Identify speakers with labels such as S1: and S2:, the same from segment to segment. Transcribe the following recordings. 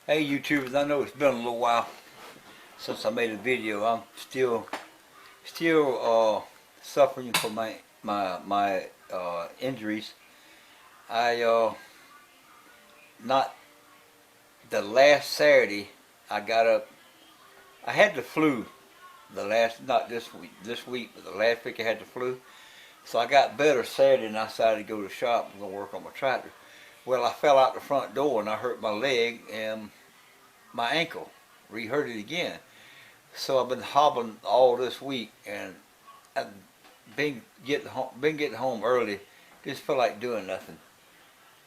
S1: Hey YouTubers, I know it's been a little while since I made a video. I'm still suffering from my injuries. I not the last Saturday I got up. I had the flu not this week, but the last week I had the flu. So I got better Saturday and I decided to go to the shop and go work on my tractor. Well, I fell out the front door and I hurt my leg and my ankle. Re-hurt it again. So I've been hobbling all this week, and I've been getting home early. Just feel like doing nothing,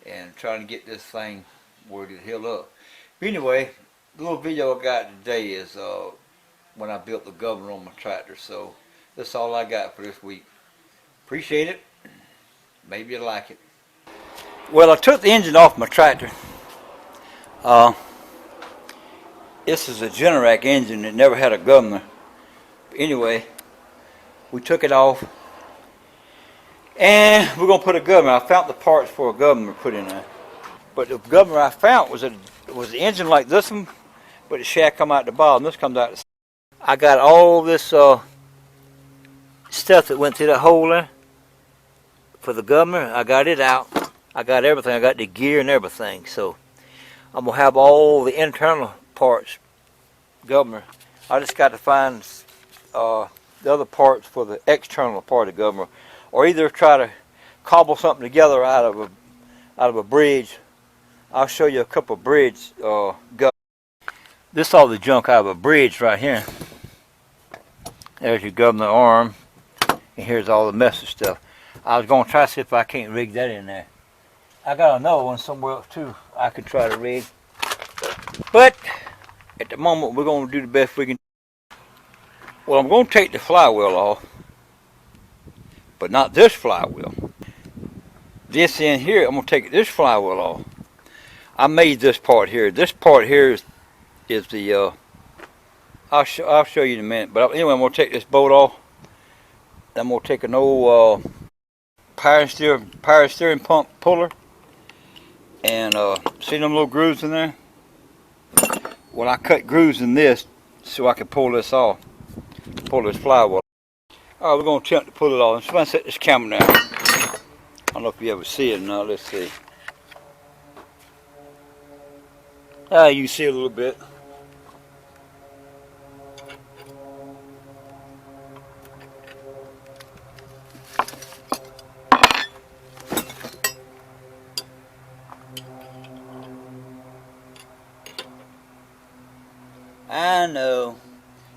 S1: and trying to get this thing where it heal up. But anyway, the little video I got today is when I built the governor on my tractor. So that's all I got for this week. Appreciate it. Maybe you like it. Well, I took the engine off my tractor. This is a Generac engine that never had a governor. But anyway, we took it off and we're going to put a governor. I found the parts for a governor put in there. But the governor I found was the engine like this one, but the shaft come out the bottom. This comes out. I got all this stuff that went through that hole there for the governor. I got it out. I got everything. I got the gear and everything. So I'm going to have all the internal parts governor. I just got to find the other parts for the external part of the governor, or either try to cobble something together out of a bridge. I'll show you a couple of bridge governor. This is all the junk out of a bridge right here. There's your governor arm, and here's all the messy stuff. I was going to try to see if I can't rig that in there. I got another one somewhere else too I could try to rig. But at the moment we're going to do the best we can. Well, I'm going to take the flywheel off, but not this flywheel. This in here, I'm going to take this flywheel off. I made this part here. This part here is the, I'll show you in a minute. But anyway, I'm going to take this bolt off. I'm going to take an old power steering pump puller. And see them little grooves in there? Well, I cut grooves in this so I can pull this off, pull this flywheel. All right, we're going to attempt to pull it off. I'm going to set this camera down. I don't know if you ever see it or not. Let's see. You can see a little bit. I know,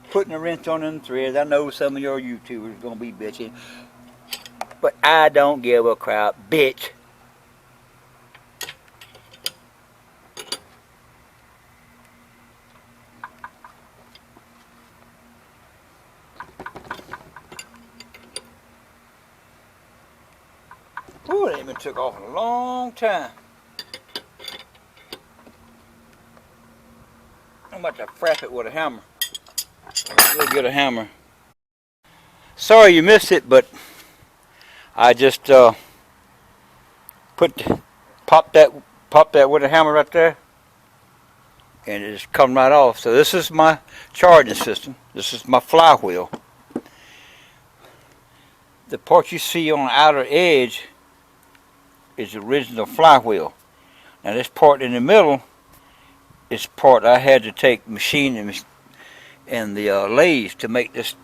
S1: putting a wrench on them threads, I know some of your YouTubers are going to be bitching, but I don't give a crap, bitch. Ooh, that even took off in a long time. I'm about to frap it with a hammer. We'll get a hammer. Sorry you missed it, but I just popped that with a hammer right there, and it just come right off. So this is my charging system. This is my flywheel. The part you see on the outer edge is the original flywheel. Now this part in the middle, this part I had to take machine and the lathe to make this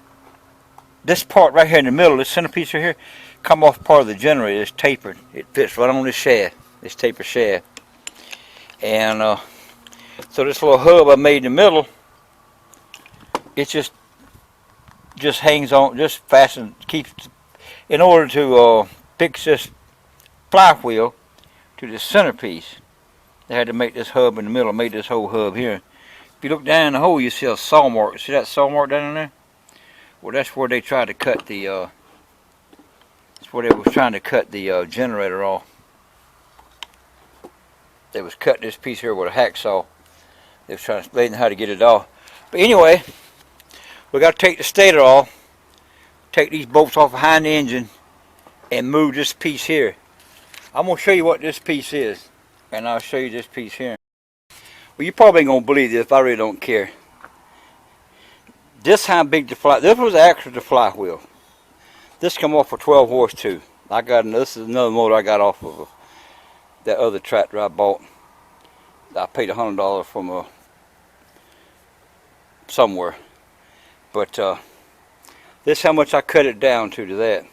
S1: part right here in the middle, this centerpiece right here, come off part of the generator. It's tapered. It fits right on this shaft, this tapered shaft. And so this little hub I made in the middle, it just hangs on, just fastens, keeps, in order to fix this flywheel to the centerpiece. They had to make this hub in the middle. I made this whole hub here. If you look down in the hole, you see a saw mark. See that saw mark down in there? Well, that's where they tried to cut the. That's where they was trying to cut the generator off. They was cutting this piece here with a hacksaw. They was trying to explain how to get it off. But anyway, we got to take the stator off, take these bolts off behind the engine, and move this piece here. I'm gonna show you what this piece is, and I'll show you this piece here. Well, you probably ain't gonna believe this, but I really don't care. This how big the fly. This was actually the flywheel. This come off a 12 horse too. This is another motor I got off of that other tractor I bought. I paid $100 from somewhere. But this how much I cut it down to that.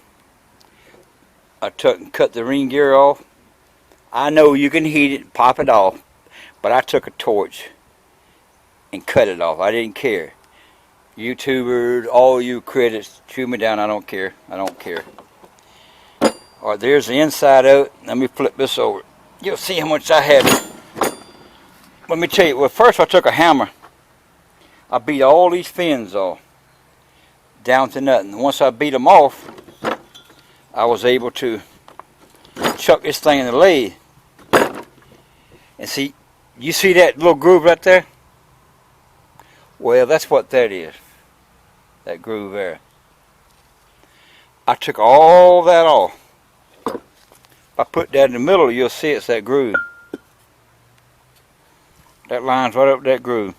S1: I took and cut the ring gear off. I know you can heat it, pop it off, but I took a torch and cut it off. I didn't care. YouTubers, all you critics, chew me down. I don't care. I don't care. All right, there's the inside of it. Let me flip this over. You'll see how much I have. Let me tell you. Well, first I took a hammer. I beat all these fins off, down to nothing. Once I beat them off, I was able to chuck this thing in the lathe. And see, you see that little groove right there? Well, that's what that is. That groove there. I took all that off. If I put that in the middle, you'll see it's that groove. That lines right up that groove.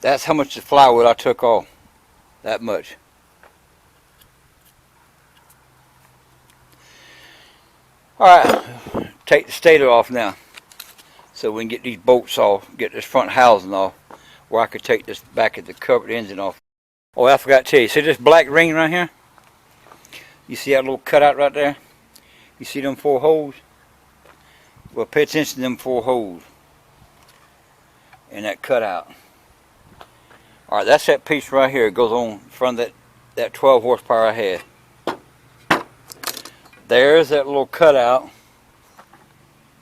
S1: That's how much the flywheel I took off. That much. Alright, take the stator off now. So we can get these bolts off, get this front housing off, where I could take this back of the covered engine off. Oh, I forgot to tell you, see this black ring right here? You see that little cutout right there? You see them 4 holes? Well, pay attention to them 4 holes in that cutout. Alright, that's that piece right here. It goes on from that 12 horsepower I had. There's that little cutout,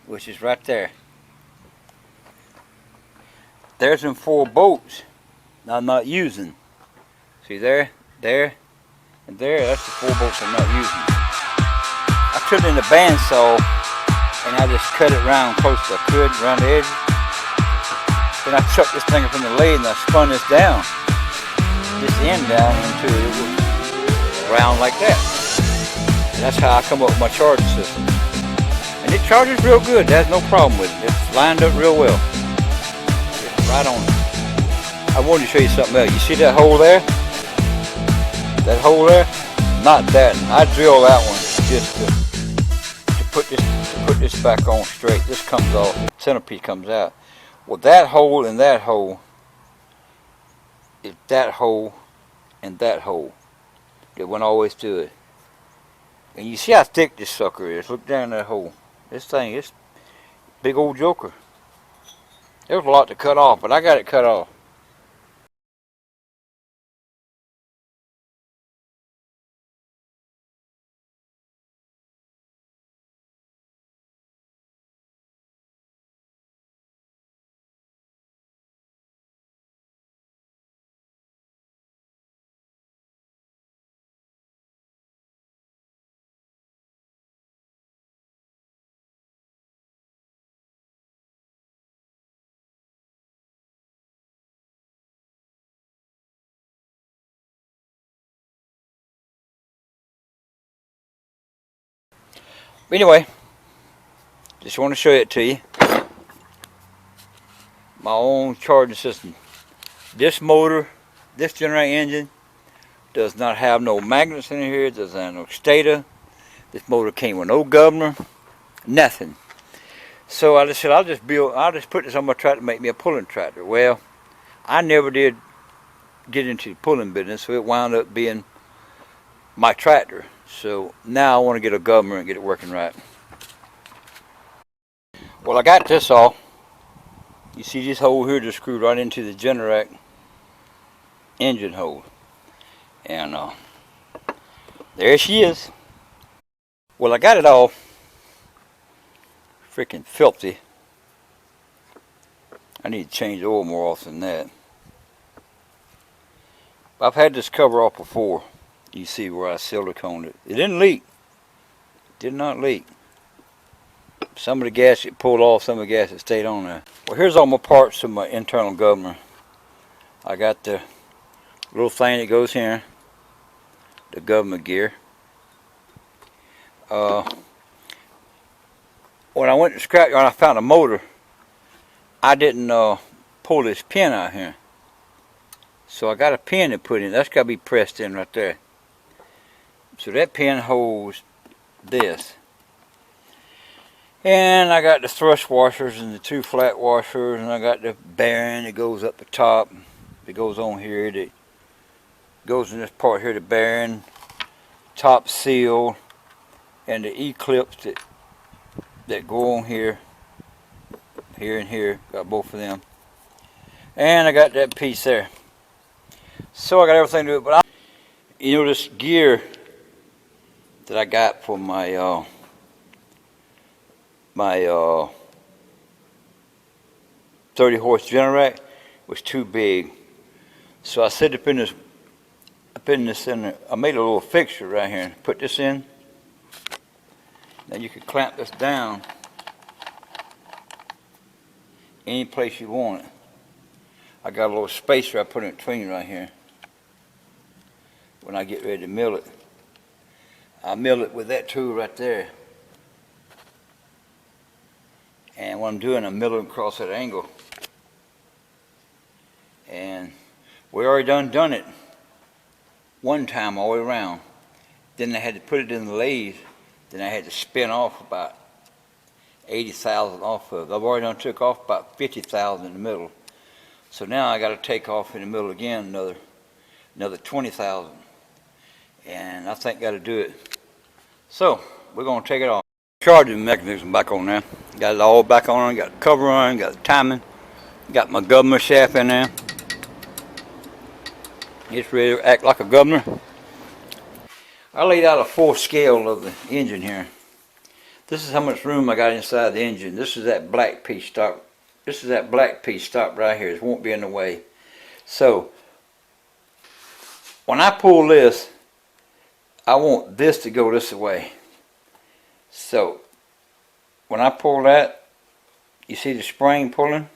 S1: which is right there. There's them 4 bolts I'm not using. See there, there, and there. That's the 4 bolts I'm not using. I put it in the bandsaw and I just cut it round close as I could around the edges. Then I chucked this thing from the lathe and I spun this down, this end down into it round like that. And that's how I come up with my charging system. And it charges real good. There's no problem with it. It's lined up real well. It's right on it. I wanted to show you something else. You see that hole there? That hole there? Not that. I drill that one just to put this back on straight. This comes off. The centerpiece comes out. Well, that hole and that hole is that hole and that hole. It went all the way through it. And you see how thick this sucker is. Look down that hole. This thing is big old joker. There was a lot to cut off, but I got it cut off. But anyway, just want to show it to you. My own charging system. This motor, this generator engine, does not have no magnets in here. It doesn't have no stator. This motor came with no governor, nothing. So I just said, I'll just put this on my tractor to make me a pulling tractor. Well, I never did get into the pulling business, so it wound up being my tractor. So now I want to get a governor and get it working right. Well, I got this off. You see this hole here just screwed right into the Generac engine hole. And there she is. Well, I got it all freaking filthy. I need to change the oil more often than that. I've had this cover off before. You see where I siliconed it. It didn't leak. It did not leak. Some of the gas it pulled off, some of the gas it stayed on there. Well, here's all my parts to my internal governor. I got the little thing that goes here, the governor gear. When I went to scrapyard, I found a motor I didn't pull this pin out here. So I got a pin to put in. That's got to be pressed in right there. So that pin holds this. And I got the thrust washers and the 2 flat washers, and I got the bearing that goes up the top. That goes on here. That goes in this part here, the bearing, top seal, and the E-clips that go on here. Here and here. Got both of them. And I got that piece there. So I got everything to do it. But you know, this gear that I got for my 30 horse generac was too big. So I set up in this, I made a little fixture right here. Put this in. Now you can clamp this down any place you want it. I got a little spacer I put in between right here. When I get ready to mill it, I mill it with that tool right there. And what I'm doing, I'm milling across that angle. And we already done it one time all the way around. Then I had to put it in the lathe. Then I had to spin off about 80,000 off of it. I've already done took off about 50,000 in the middle. So now I got to take off in the middle again another 20,000. And I think got to do it. So we're going to take it off. Charging mechanism back on there. Got it all back on. Got the cover on. Got the timing. Got my governor shaft in there. It's ready to act like a governor. I laid out a 4 scale of the engine here. This is how much room I got inside the engine. This is that black piece stop. This is that black piece stop right here. It won't be in the way. So when I pull this, I want this to go this way. So when I pull that, you see the spring pulling?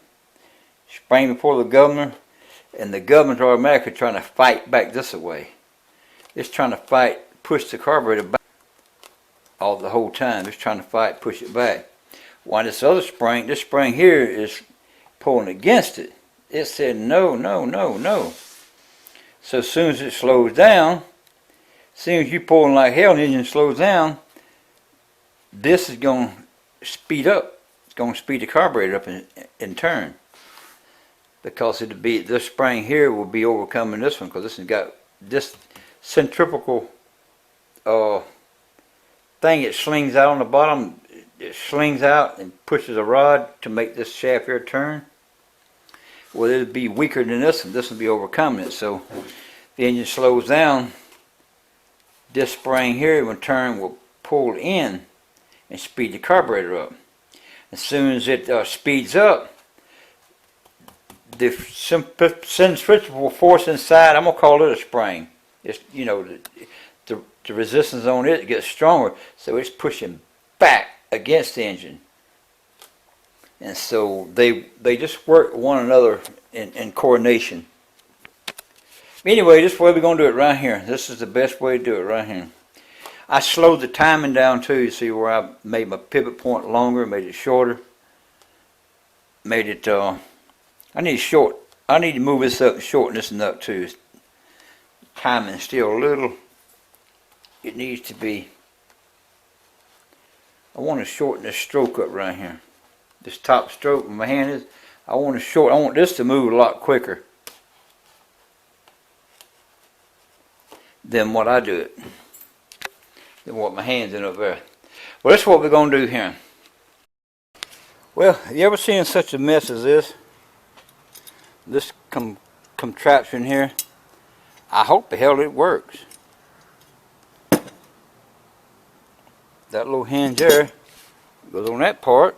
S1: Spring to pull the governor, and the governor's automatically trying to fight back this way. It's trying to fight, push the carburetor back all the whole time. It's trying to fight, push it back. While this other spring, this spring here is pulling against it. It said no, no, no, no. So as soon as it slows down, as soon as you're pulling like hell and the engine slows down, this is going to speed up. It's going to speed the carburetor up in turn. Because it'll be, this spring here will be overcoming this one, because this has got this centrifugal thing. It slings out on the bottom. It slings out and pushes a rod to make this shaft here turn. Well, it'll be weaker than this one. This will be overcoming it. So the engine slows down. This spring here in turn will pull in and speed the carburetor up. As soon as it speeds up, the centrifugal force inside, I'm gonna call it a spring. It's, you know, the resistance on it gets stronger, so it's pushing back against the engine. And so they just work one another in coordination. Anyway, this is the way we're gonna do it right here. This is the best way to do it right here. I slowed the timing down too. You see where I made my pivot point longer, made it shorter, made it. I need to move this up and shorten this up too. Timing still a little. It needs to be. I want to shorten this stroke up right here. This top stroke where my hand is. I want this to move a lot quicker than what I do it. Than what my hand's in up there. Well, that's what we're going to do here. Well, you ever seen such a mess as this? This contraption here? I hope the hell it works. That little hinge there goes on that part.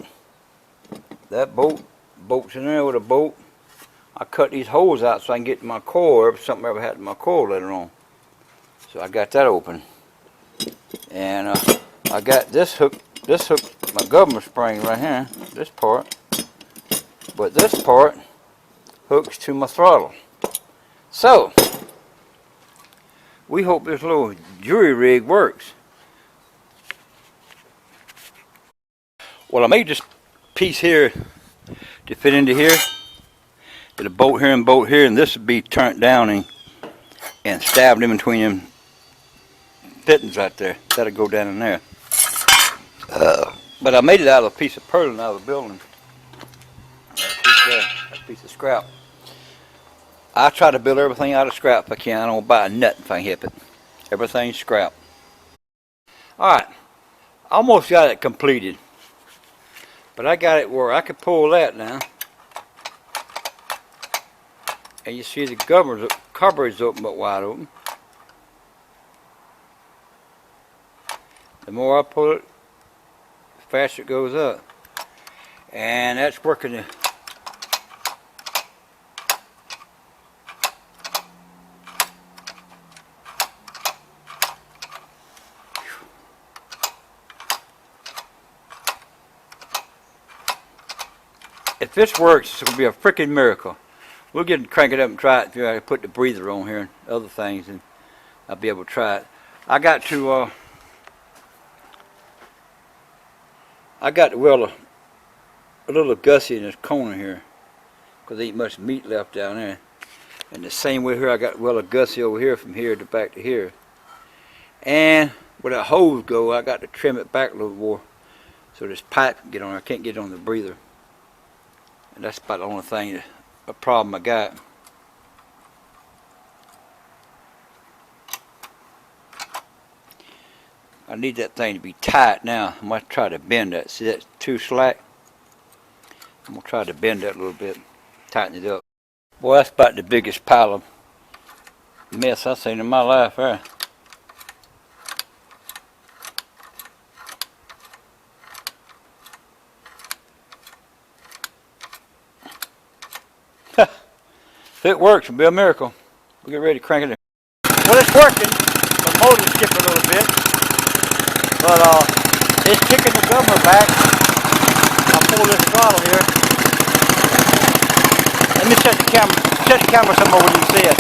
S1: That bolts in there with a bolt. I cut these holes out so I can get to my coil if something ever happened to my coil later on. So I got that open. And I got this hook, my governor spring right here, this part. But this part hooks to my throttle. So, we hope this little jury rig works. Well, I made this piece here to fit into here. It'll bolt here, and this would be turned down and stabbed in between them fittings right there. That'll go down in there. But I made it out of a piece of purlin out of the building. A piece of scrap. I try to build everything out of scrap if I can. I don't buy a nut if I can help it. Everything's scrap. Alright, almost got it completed. But I got it where I could pull that now. And you see the cover is open but wide open. The more I pull it, the faster it goes up. And that's working. If this works, it's going to be a freaking miracle. We'll get it, crank it up and try it. I put the breather on here and other things, and I'll be able to try it. I got to weld a little gusset in this corner here, because there ain't much meat left down there. And the same way here, I got to weld a gusset over here from here to back to here. And where the hose go, I got to trim it back a little more so this pipe can get on there. I can't get it on the breather. And that's about the only thing, a problem I got. I need that thing to be tight now. I'm going to try to bend that. See, that's too slack. I'm going to try to bend that a little bit, tighten it up. Boy, that's about the biggest pile of mess I've seen in my life there. If it works, it'll be a miracle. We'll get ready to crank it in. Well, it's working. The motor's skipping a little bit. But it's kicking the governor back. I'll pull this throttle here. Let me set the camera some more when you see it.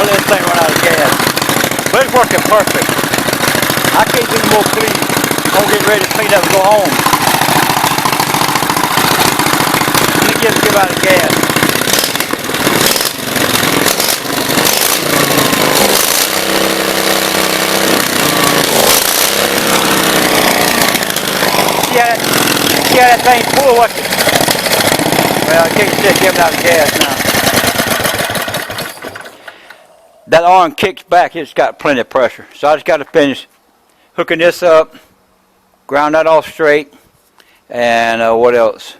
S1: This thing run out of gas. But it's working perfect. I can't be more pleased. I'm getting ready to clean up and go home. Let me give out of gas. See how that thing's full, what's it? Well, I can't sit giving out of gas now. That arm kicks back, it's got plenty of pressure. So I just got to finish hooking this up, ground that off straight, and what else?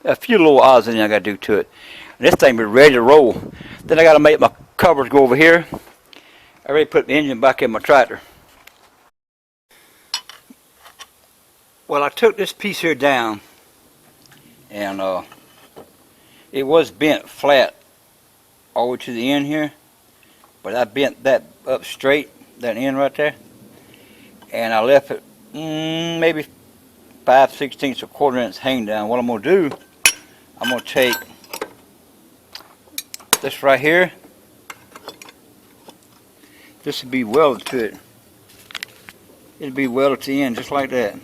S1: A few little odds in I got to do to it. And this thing be ready to roll. Then I got to make my covers go over here. I already put the engine back in my tractor. Well, I took this piece here down, and it was bent flat all the way to the end here, but I bent that up straight, that end right there, and I left it maybe 5/16 or 1/4 inch hang down. What I'm going to do, I'm going to take this right here. This would be welded to it. It'll be welded to the end just like that.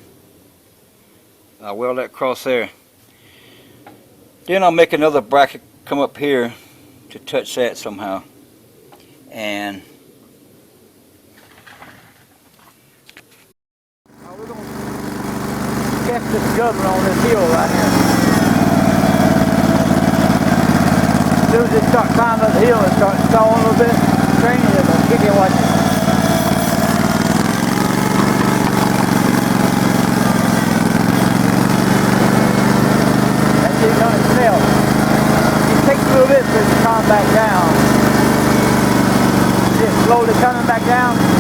S1: I'll weld that across there. Then I'll make another bracket come up here to touch that somehow. And we're going to catch this governor on this hill right here. As soon as it starts climbing up the hill and starts stalling a little bit, training it will kick it like this. That's it on itself. It takes a little bit for it to calm back down. It's slowly coming back down.